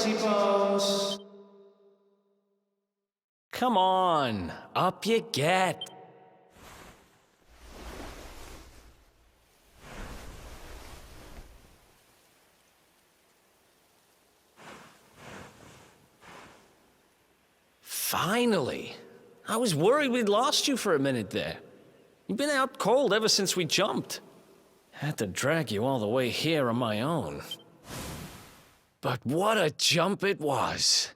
lazy bones. Come on, up you get. Finally. I was worried we'd lost you for a minute there. You've been out cold ever since we jumped. Had to drag you all the way here on my own. But what a jump it was.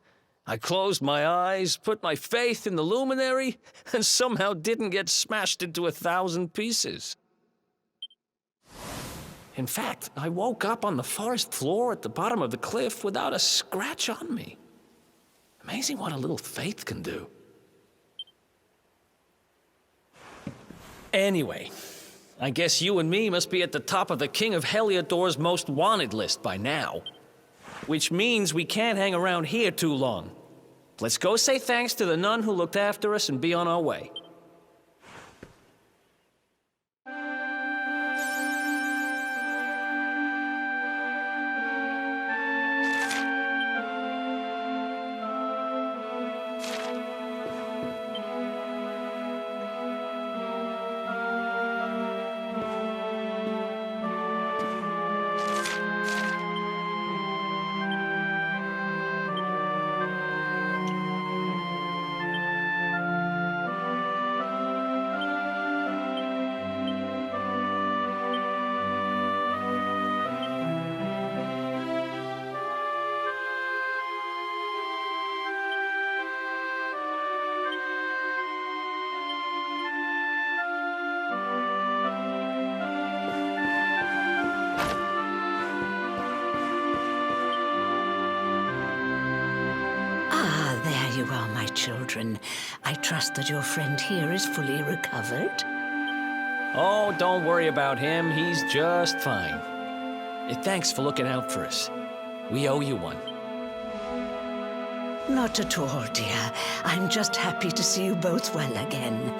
I closed my eyes, put my faith in the luminary, and somehow didn't get smashed into 1,000 pieces. In fact, I woke up on the forest floor at the bottom of the cliff without a scratch on me. Amazing what a little faith can do. Anyway, I guess you and me must be at the top of the King of Heliodor's most wanted list by now. Which means we can't hang around here too long. Let's go say thanks to the nun who looked after us and be on our way. There you are, my children. I trust that your friend here is fully recovered. Oh, don't worry about him. He's just fine. Thanks for looking out for us. We owe you one. Not at all, dear. I'm just happy to see you both well again.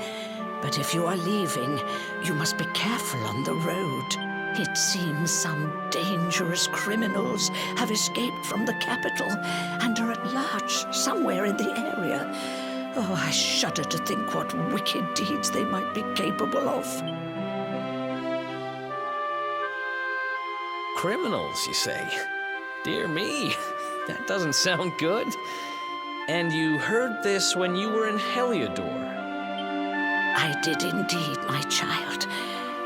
But if you are leaving, you must be careful on the road. It seems some dangerous criminals have escaped from the capital and are at large somewhere in the area. Oh, I shudder to think what wicked deeds they might be capable of. Criminals, you say? Dear me, that doesn't sound good. And you heard this when you were in Heliodor? I did indeed, my child.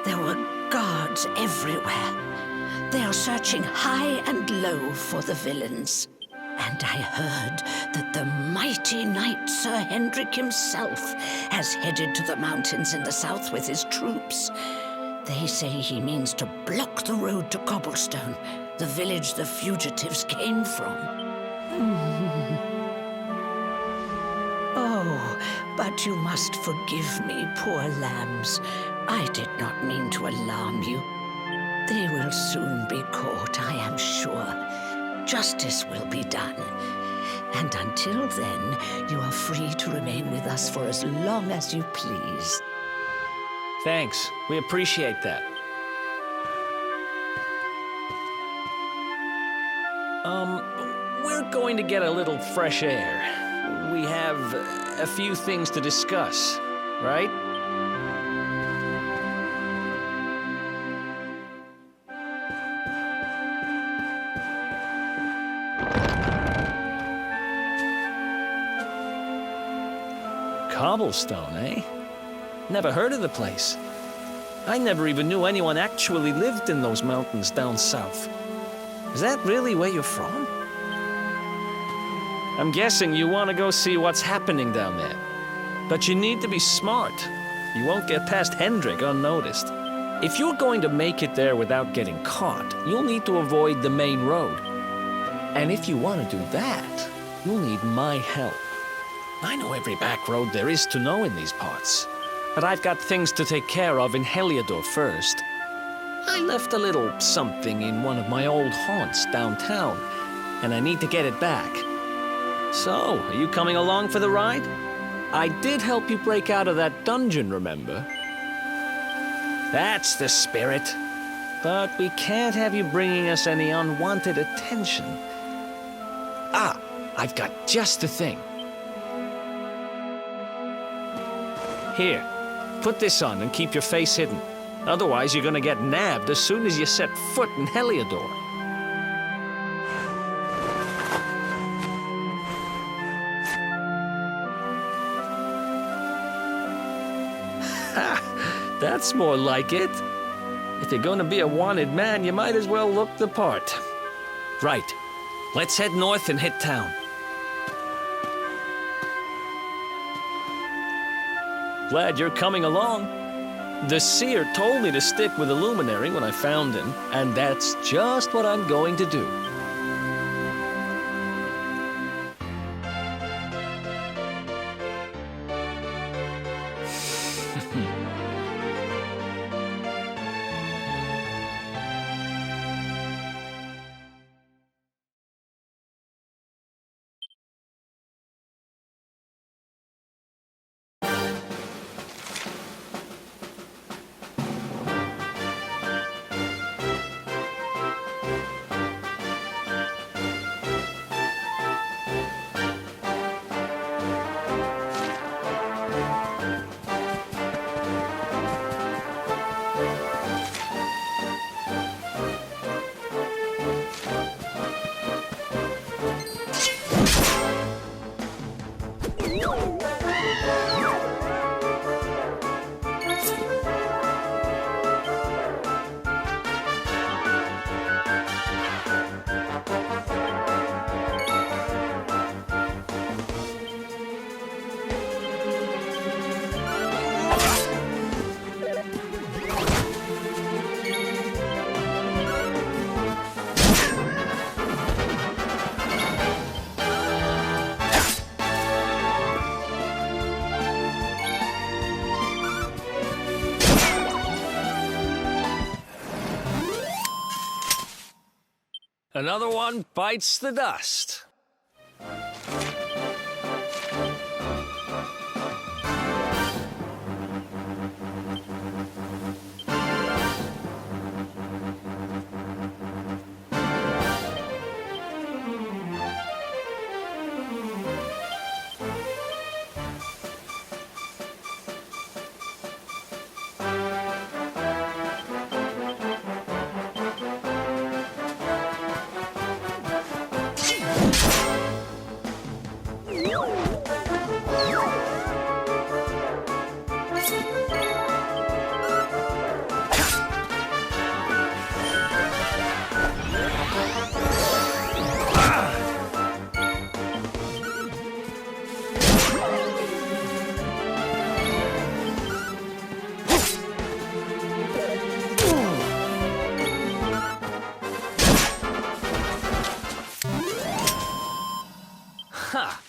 There were guards everywhere. They are searching high and low for the villains. And I heard that the mighty knight Sir Hendrik himself has headed to the mountains in the south with his troops. They say he means to block the road to Cobblestone, the village the fugitives came from. Oh, but you must forgive me, poor lambs. I did not mean to alarm you. They will soon be caught, I am sure. Justice will be done. And until then, you are free to remain with us for as long as you please. Thanks. We appreciate that. We're going to get a little fresh air. We have a few things to discuss, right? Cobblestone, eh? Never heard of the place. I never even knew anyone actually lived in those mountains down south. Is that really where you're from? I'm guessing you want to go see what's happening down there. But you need to be smart. You won't get past Hendrik unnoticed. If you're going to make it there without getting caught, you'll need to avoid the main road. And if you want to do that, you'll need my help. I know every back road there is to know in these parts. But I've got things to take care of in Heliodor first. I left a little something in one of my old haunts downtown, and I need to get it back. So, are you coming along for the ride? I did help you break out of that dungeon, remember? That's the spirit. But we can't have you bringing us any unwanted attention. I've got just the thing. Here, put this on and keep your face hidden. Otherwise, you're gonna get nabbed as soon as you set foot in Heliodor. Ha! That's more like it. If you're gonna be a wanted man, you might as well look the part. Right. Let's head north and hit town. Glad you're coming along. The seer told me to stick with the luminary when I found him, and that's just what I'm going to do. Another one bites the dust. Ha!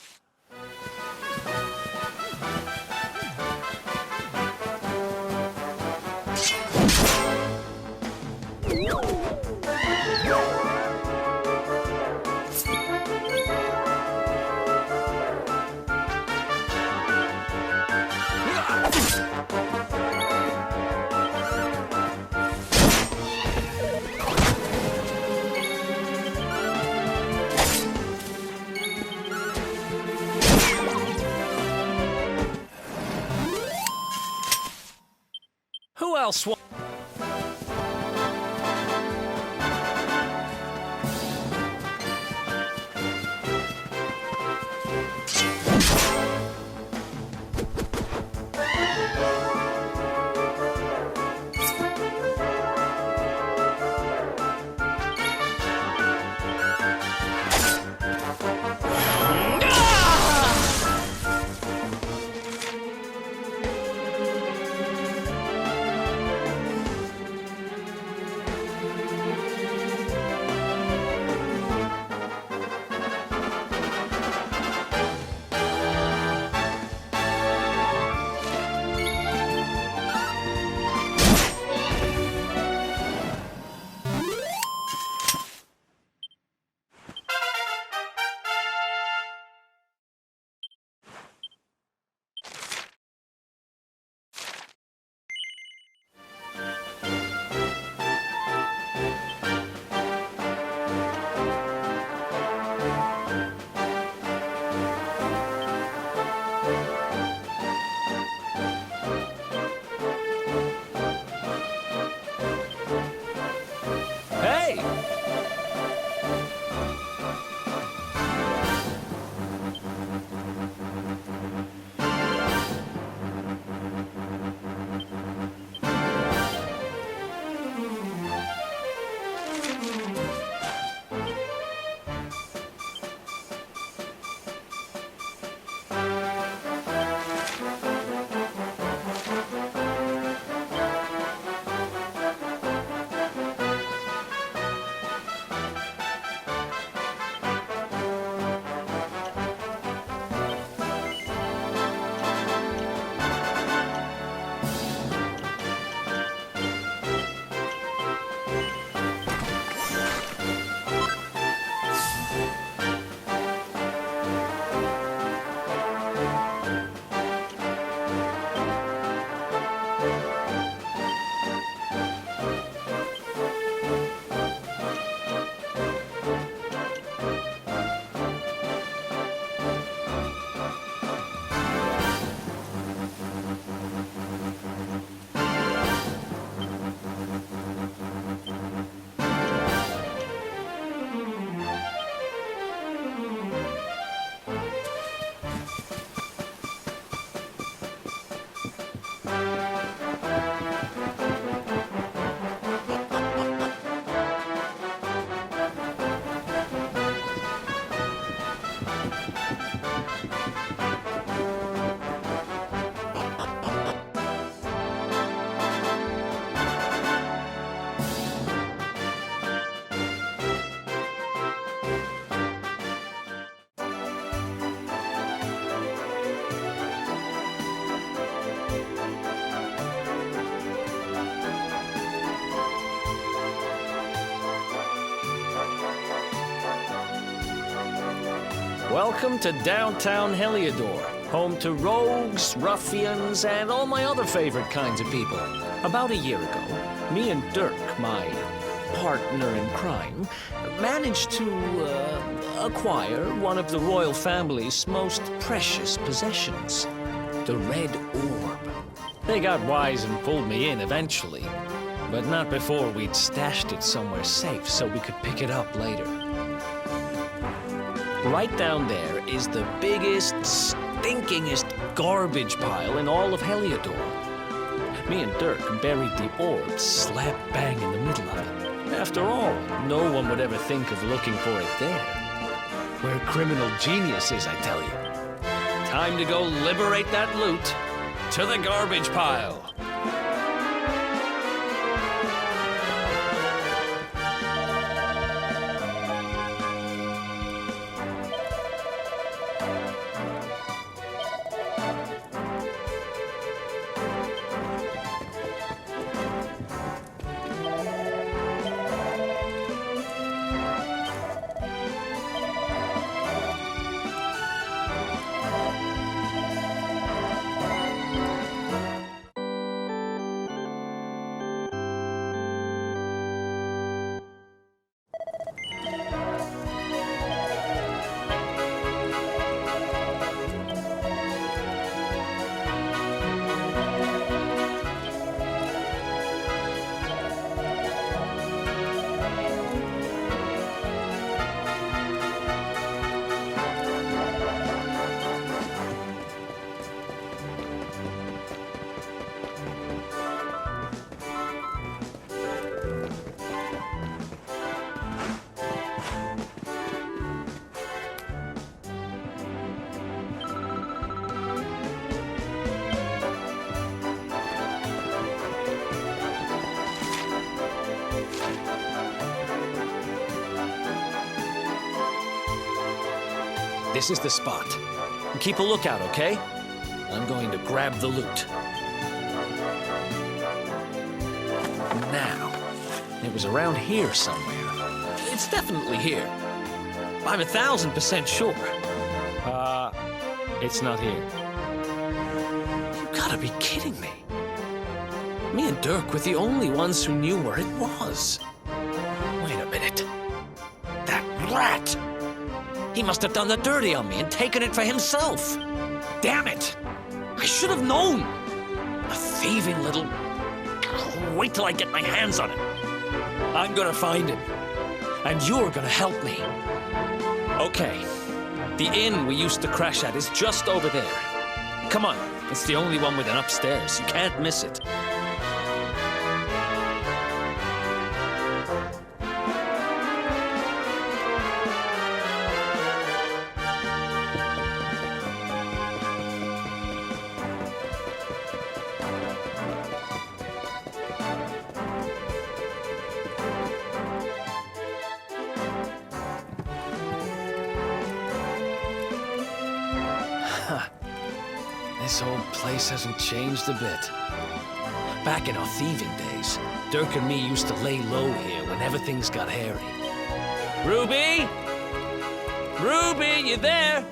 Who else wa- Welcome to downtown Heliodor, home to rogues, ruffians, and all my other favorite kinds of people. About a year ago, me and Derk, my partner in crime, managed to acquire one of the royal family's most precious possessions, the Red Orb. They got wise and pulled me in eventually, but not before we'd stashed it somewhere safe so we could pick it up later. Right down there is the biggest, stinkingest garbage pile in all of Heliodor. Me and Derk buried the orb slap bang in the middle of it. After all, no one would ever think of looking for it there. We're criminal geniuses, I tell you. Time to go liberate that loot to the garbage pile. This is the spot. Keep a lookout, okay? I'm going to grab the loot. Now, it was around here somewhere. It's definitely here. I'm 1,000% sure. It's not here. You gotta be kidding me. Me and Derk were the only ones who knew where it was. Wait a minute. That rat! He must have done the dirty on me and taken it for himself. Damn it! I should have known! A thieving little... Oh, wait till I get my hands on it. I'm gonna find him. And you're gonna help me. Okay. The inn we used to crash at is just over there. Come on. It's the only one with an upstairs. You can't miss it. This whole place hasn't changed a bit. Back in our thieving days, Derk and me used to lay low here whenever things got hairy. Ruby? Ruby, you there?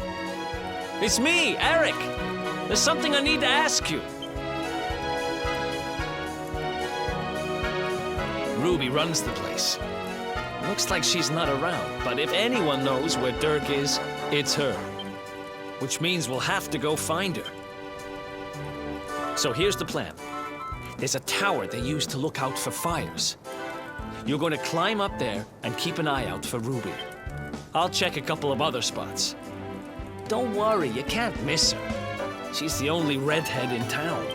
It's me, Eric. There's something I need to ask you. Ruby runs the place. Looks like she's not around, but if anyone knows where Derk is, it's her. Which means we'll have to go find her. So here's the plan. There's a tower they use to look out for fires. You're going to climb up there and keep an eye out for Ruby. I'll check a couple of other spots. Don't worry, you can't miss her. She's the only redhead in town.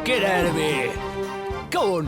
Get out of here! Go on!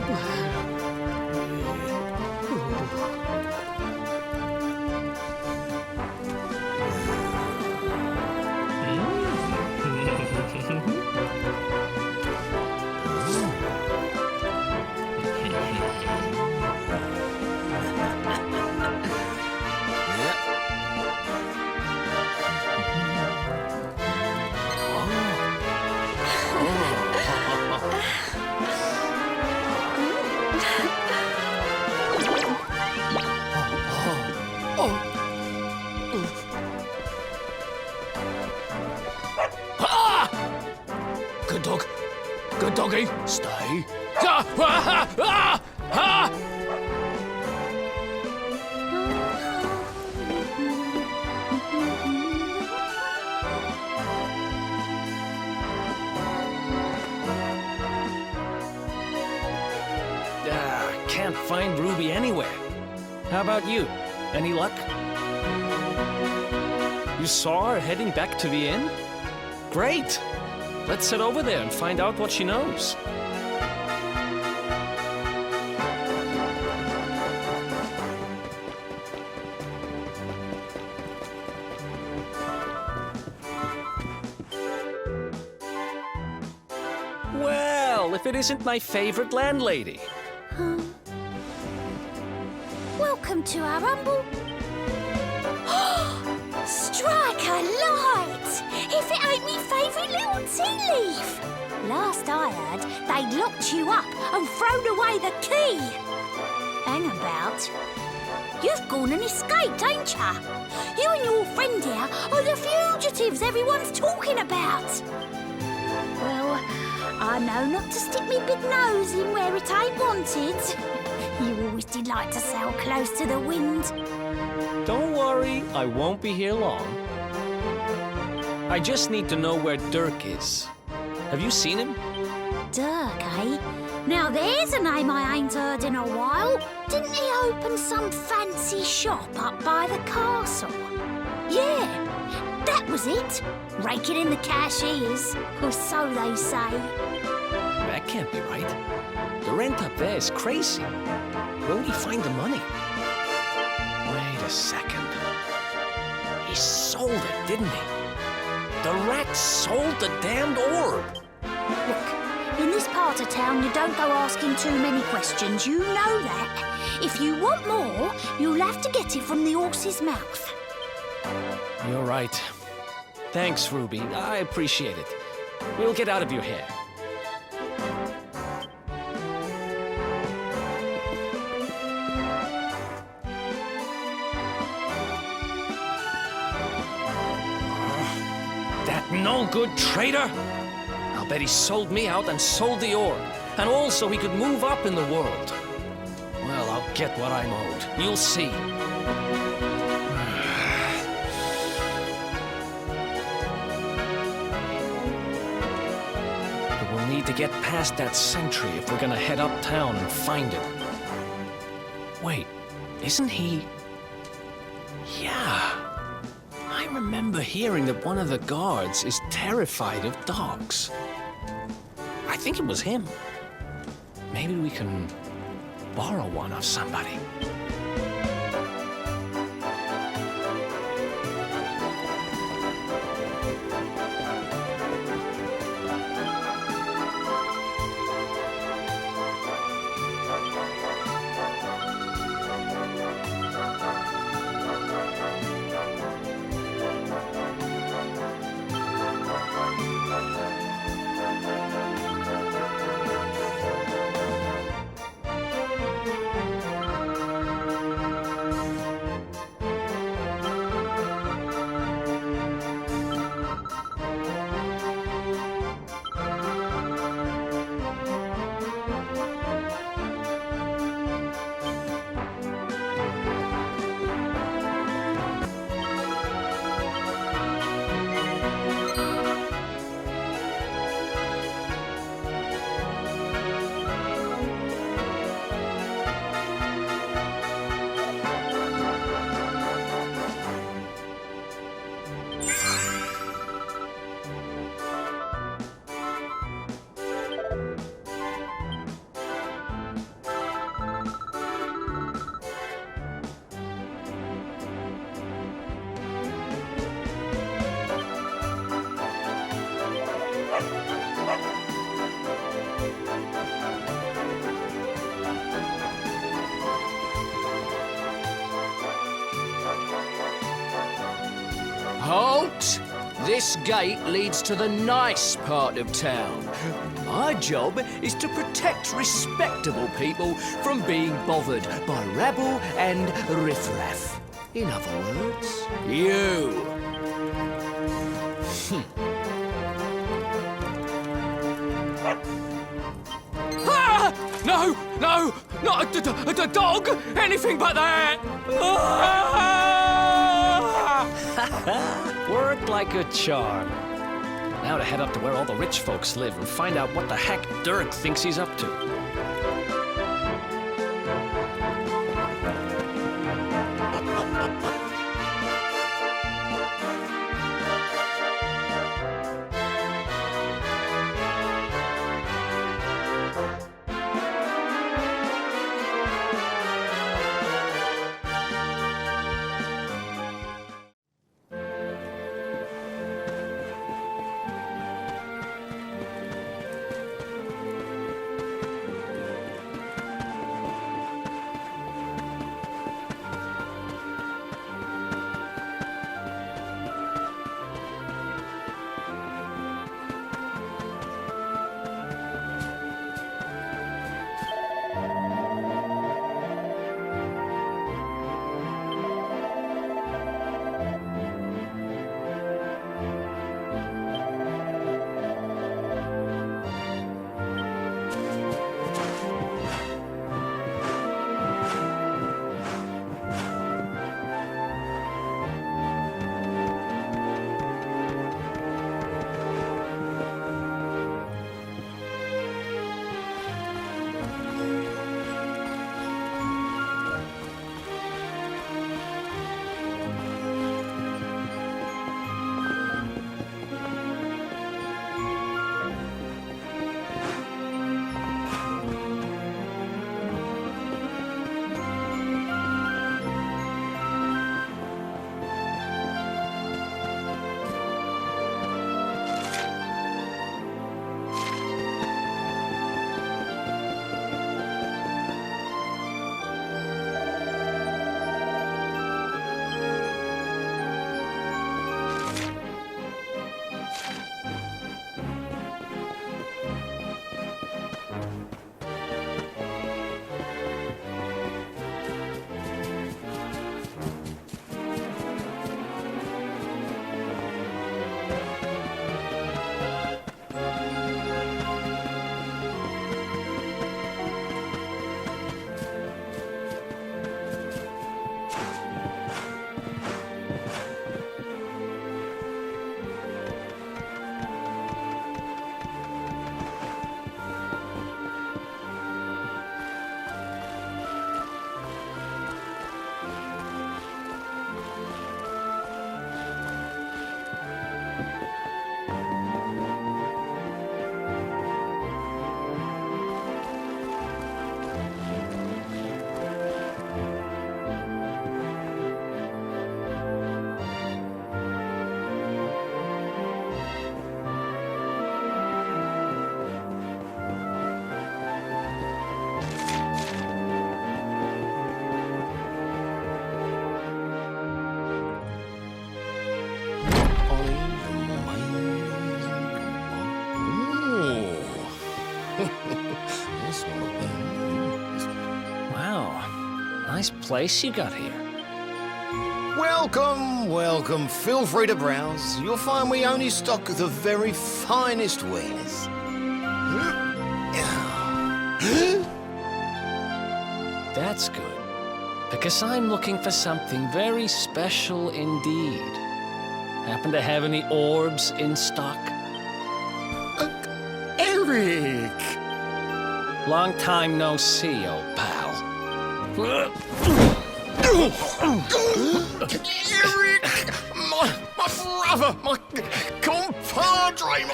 Good dog. Good doggy. Stay. Ah! Ah! Ah! Ah! Can't find Ruby anywhere. How about you? Any luck? You saw her heading back to the inn? Great! Let's head over there and find out what she knows. Well, if it isn't my favorite landlady. Welcome to our humble... Strike a light! If it ain't me favourite little tea leaf! Last I heard, they'd locked you up and thrown away the key. Hang about. You've gone and escaped, ain't ya? You and your friend here are the fugitives everyone's talking about. Well, I know not to stick me big nose in where it ain't wanted. You always did like to sail close to the wind. Don't worry, I won't be here long. I just need to know where Derk is. Have you seen him? Derk, eh? Now there's a name I ain't heard in a while. Didn't he open some fancy shop up by the castle? Yeah, that was it. Raking in the cashiers, or so they say. That can't be right. The rent up there is crazy. Where would he find the money? Wait a second. He sold it, didn't he? The rat sold the damned orb. Look, in this part of town, you don't go asking too many questions. You know that. If you want more, you'll have to get it from the horse's mouth. You're right. Thanks, Ruby. I appreciate it. We'll get out of your hair. That no-good traitor! I'll bet he sold me out and sold the orb. And also he could move up in the world. Well, I'll get what I'm owed. You'll see. But we'll need to get past that sentry if we're gonna head uptown and find it. Wait, isn't he... Yeah. I remember hearing that one of the guards is terrified of dogs. I think it was him. Maybe we can borrow one of somebody. Halt! This gate leads to the nice part of town. My job is to protect respectable people from being bothered by rabble and riffraff. In other words, you. No, no, not a dog! Anything but that! Worked like a charm. Now to head up to where all the rich folks live and find out what the heck Derk thinks he's up to. Wow, nice place you got here. Welcome, welcome. Feel free to browse. You'll find we only stock the very finest wares. That's good, because I'm looking for something very special indeed. Happen to have any orbs in stock? Eric! Long time no see, old pal. Eric! My brother, my compadre,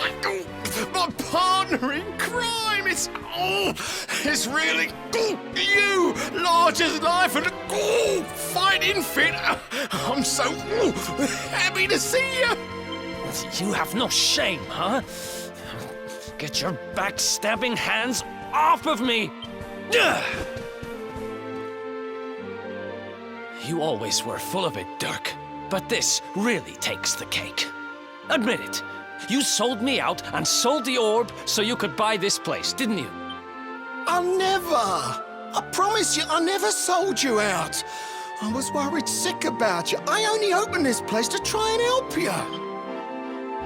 my partner in crime! It's really you, large as life and fighting fit. I'm so happy to see you. You have no shame, huh? Get your backstabbing hands off of me! You always were full of it, Derk. But this really takes the cake. Admit it. You sold me out and sold the orb so you could buy this place, didn't you? I never! I promise you, I never sold you out. I was worried sick about you. I only opened this place to try and help you.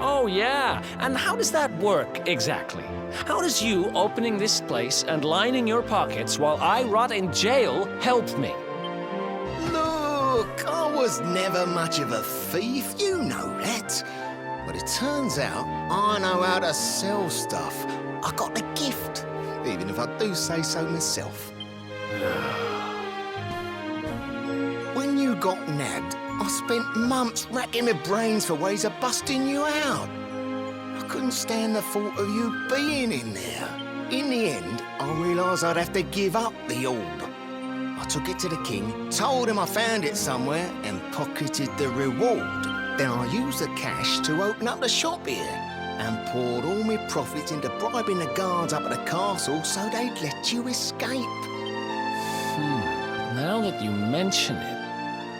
Oh, yeah. And how does that work exactly? How does you opening this place and lining your pockets while I rot in jail help me? Look, I was never much of a thief, you know that. But it turns out I know how to sell stuff. I got the gift, even if I do say so myself. When you got nabbed, I spent months racking my brains for ways of busting you out. I couldn't stand the thought of you being in there. In the end, I realised I'd have to give up the orb. I took it to the king, told him I found it somewhere, and pocketed the reward. Then I used the cash to open up the shop here, and poured all my profits into bribing the guards up at the castle so they'd let you escape. Now that you mention it,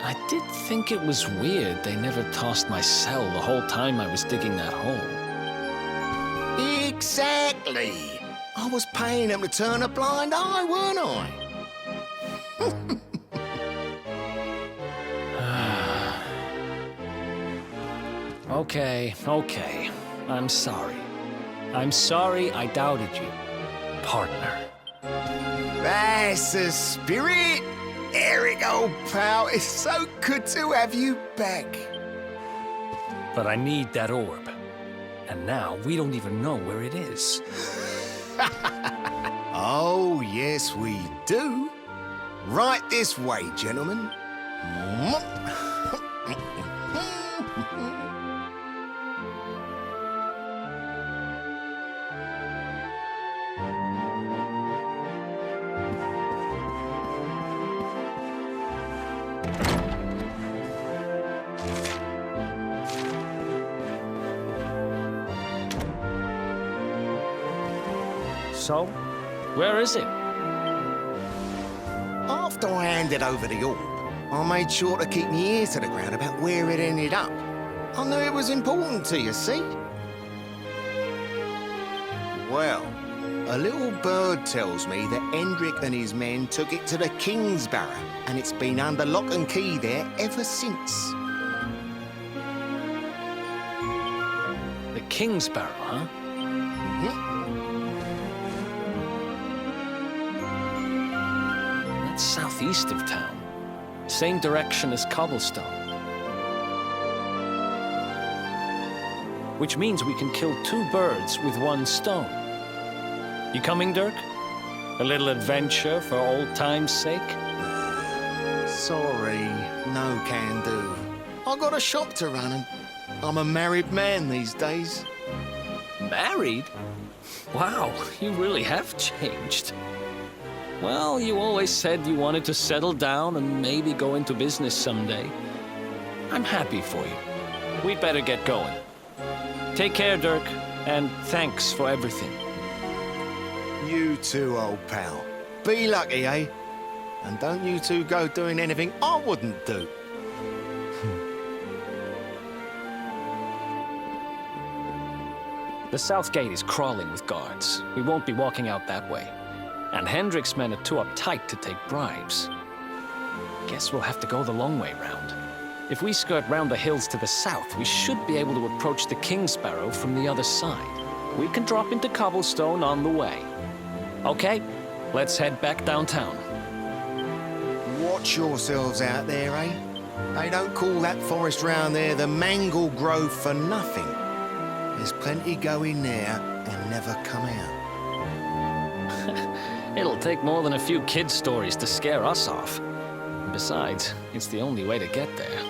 I did think it was weird they never tossed my cell the whole time I was digging that hole. Exactly. I was paying them to turn a blind eye, weren't I? Okay. I'm sorry. I'm sorry I doubted you, partner. That's the spirit. Eric, old pal, it's so good to have you back. But I need that orb. And now we don't even know where it is. Oh, yes, we do. Right this way, gentlemen. So, where is it? After I handed over the orb, I made sure to keep my ears to the ground about where it ended up. I knew it was important to you, see? Well, a little bird tells me that Hendrik and his men took it to the King's Barrow, and it's been under lock and key there ever since. The King's Barrow, huh? That's southeast of town. Same direction as Cobblestone. Which means we can kill two birds with one stone. You coming, Derk? A little adventure for old time's sake? Sorry, no can do. I got a shop to run and I'm a married man these days. Married? Wow, you really have changed. Well, you always said you wanted to settle down and maybe go into business someday. I'm happy for you. We'd better get going. Take care, Derk, and thanks for everything. You too, old pal. Be lucky, eh? And don't you two go doing anything I wouldn't do. The south gate is crawling with guards. We won't be walking out that way. And Hendrik's men are too uptight to take bribes. Guess we'll have to go the long way round. If we skirt round the hills to the south, we should be able to approach the King's Barrow from the other side. We can drop into Cobblestone on the way. Okay, let's head back downtown. Watch yourselves out there, eh? They don't call that forest round there the Mangle Grove for nothing. There's plenty go in there and never come out. It'll take more than a few kid stories to scare us off. Besides, it's the only way to get there.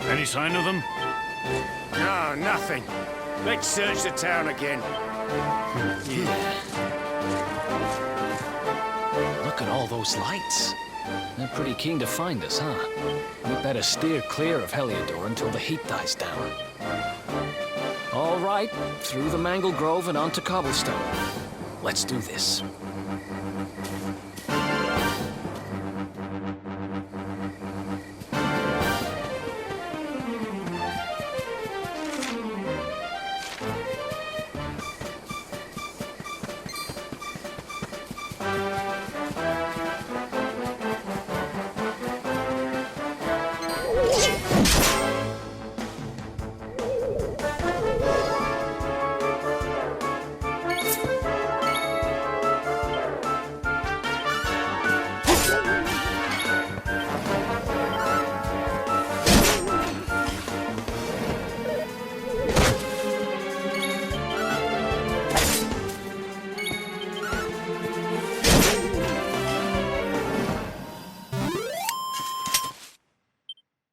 Any sign of them? No, nothing. Let's search the town again. Look at all those lights. They're pretty keen to find us, huh? We better steer clear of Heliodor until the heat dies down. All right, through the Mangle Grove and onto Cobblestone. Let's do this.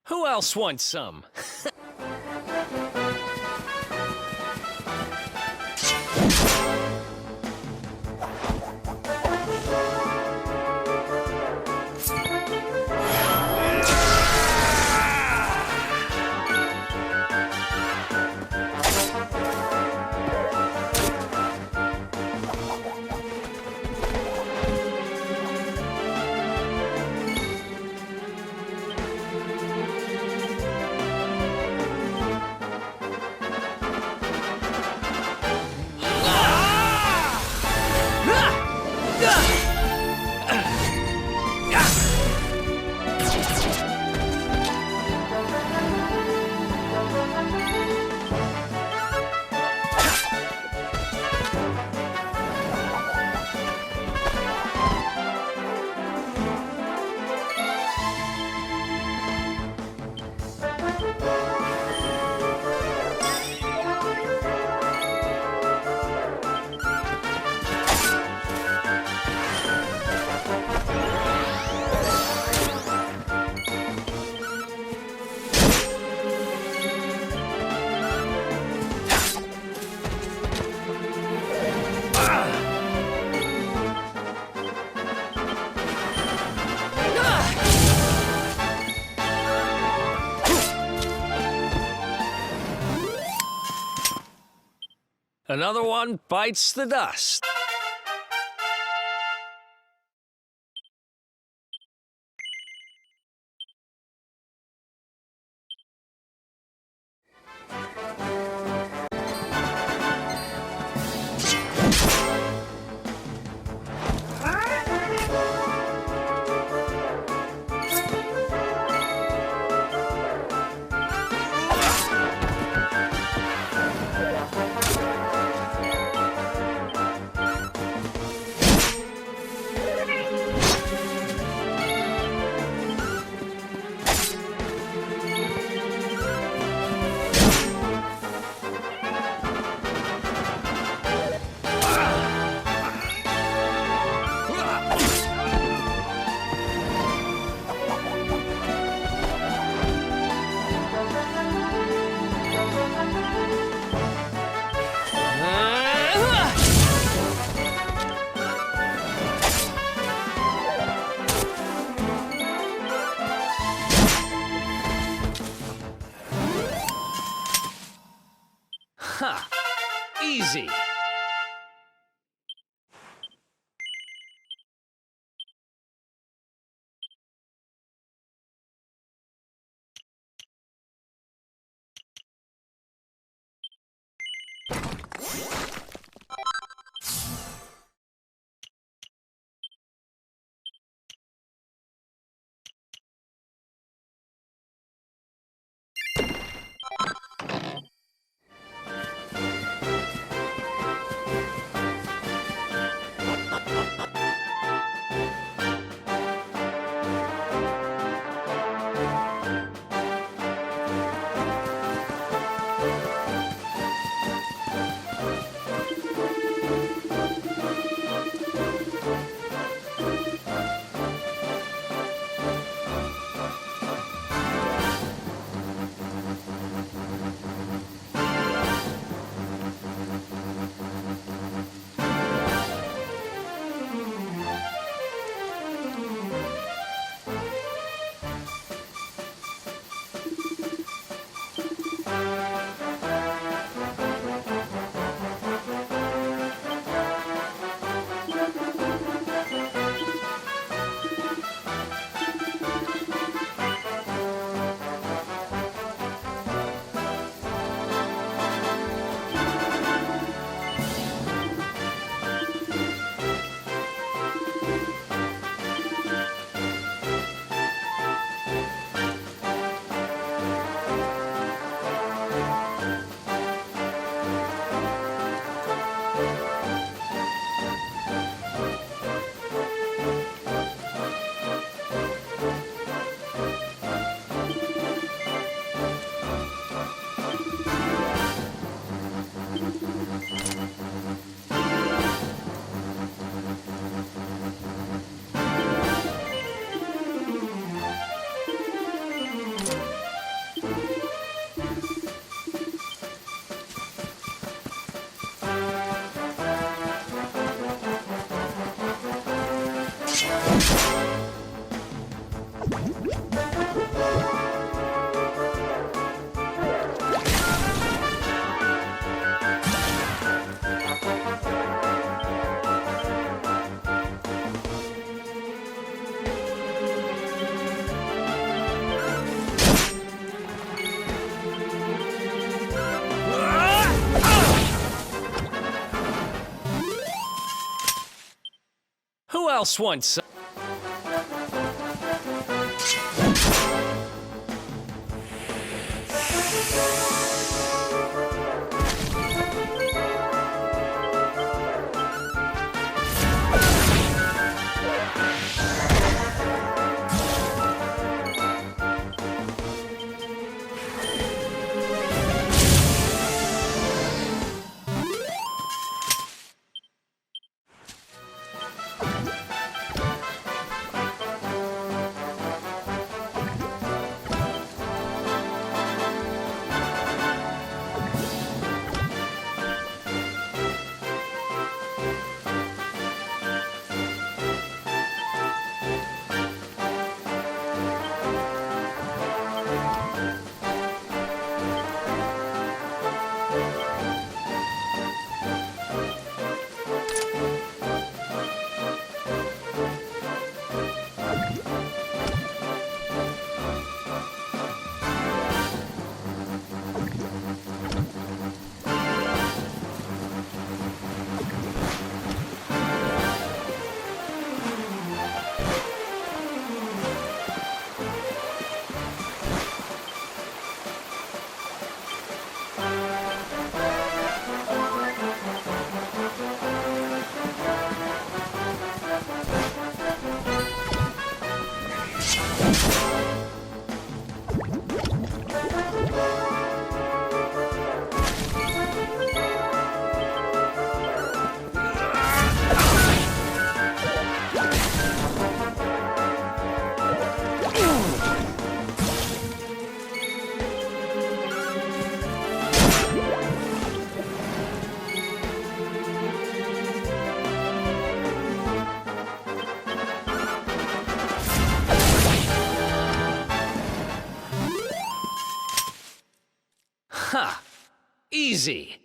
Who else wants some? Another one bites the dust. Ha! Easy! Who else wants some? Ha! Easy!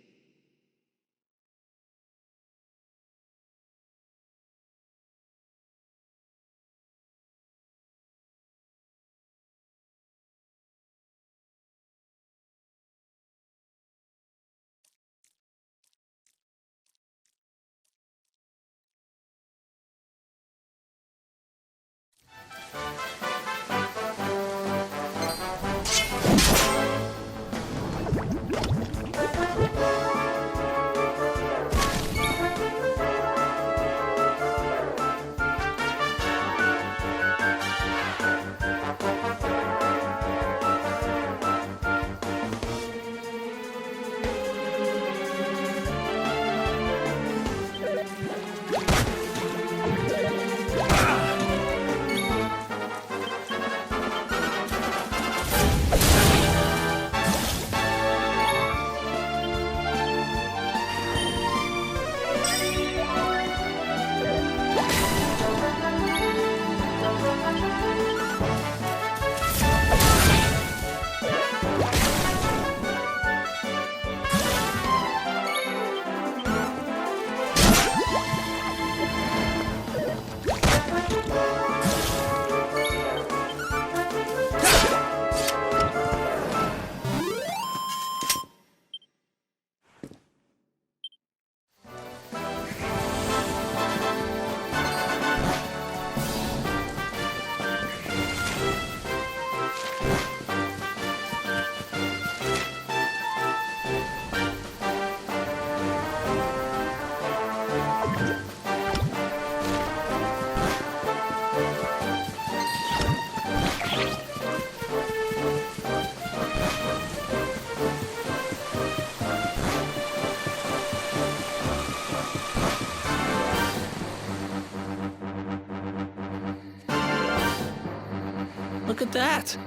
Look at that.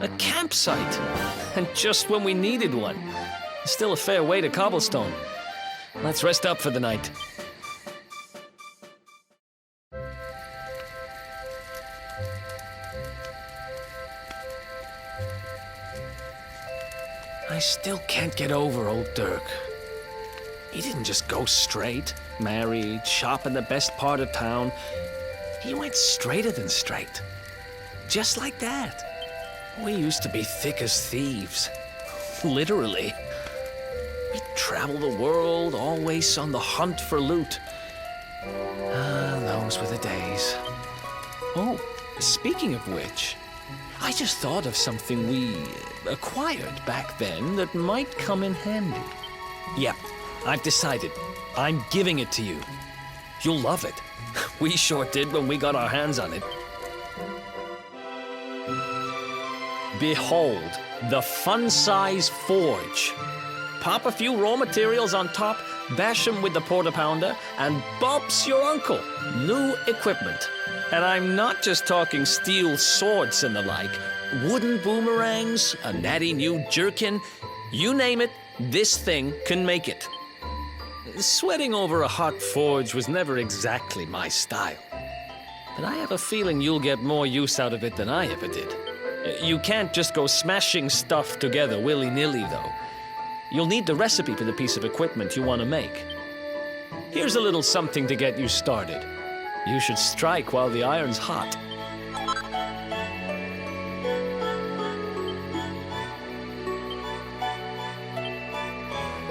A campsite. And just when we needed one. Still a fair way to cobblestone. Let's rest up for the night. I still can't get over old Derk. He didn't just go straight, married, shop in the best part of town. He went straighter than straight. Just like that. We used to be thick as thieves. Literally. We'd travel the world, always on the hunt for loot. Those were the days. Oh, speaking of which, I just thought of something we acquired back then that might come in handy. Yep, I've decided. I'm giving it to you. You'll love it. We sure did when we got our hands on it. Behold, the fun-size forge. Pop a few raw materials on top, bash them with the porta-pounder, and Bob's your uncle. New equipment. And I'm not just talking steel swords and the like. Wooden boomerangs, a natty new jerkin. You name it, this thing can make it. Sweating over a hot forge was never exactly my style. But I have a feeling you'll get more use out of it than I ever did. You can't just go smashing stuff together willy-nilly, though. You'll need the recipe for the piece of equipment you want to make. Here's a little something to get you started. You should strike while the iron's hot.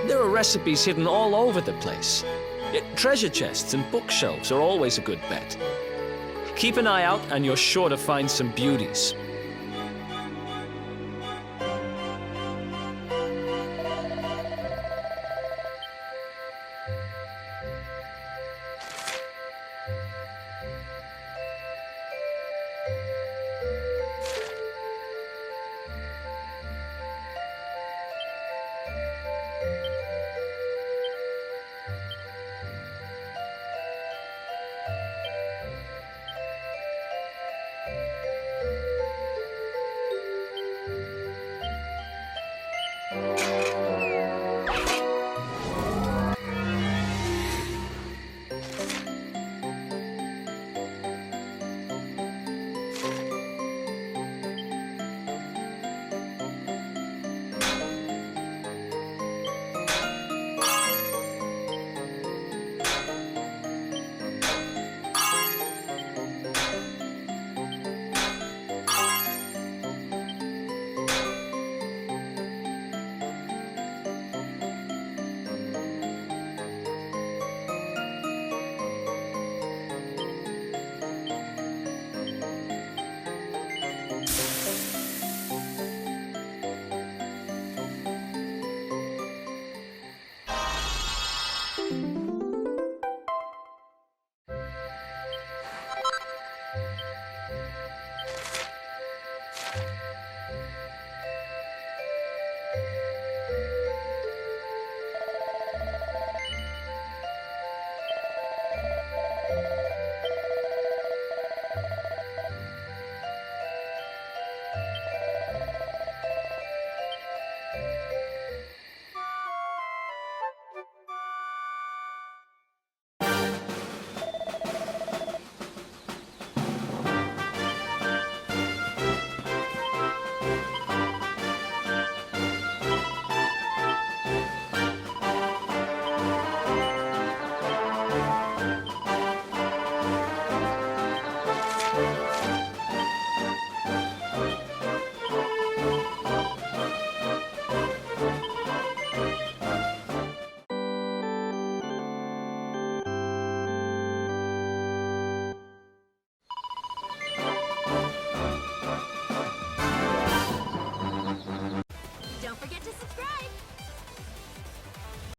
There are recipes hidden all over the place. Treasure chests and bookshelves are always a good bet. Keep an eye out and you're sure to find some beauties.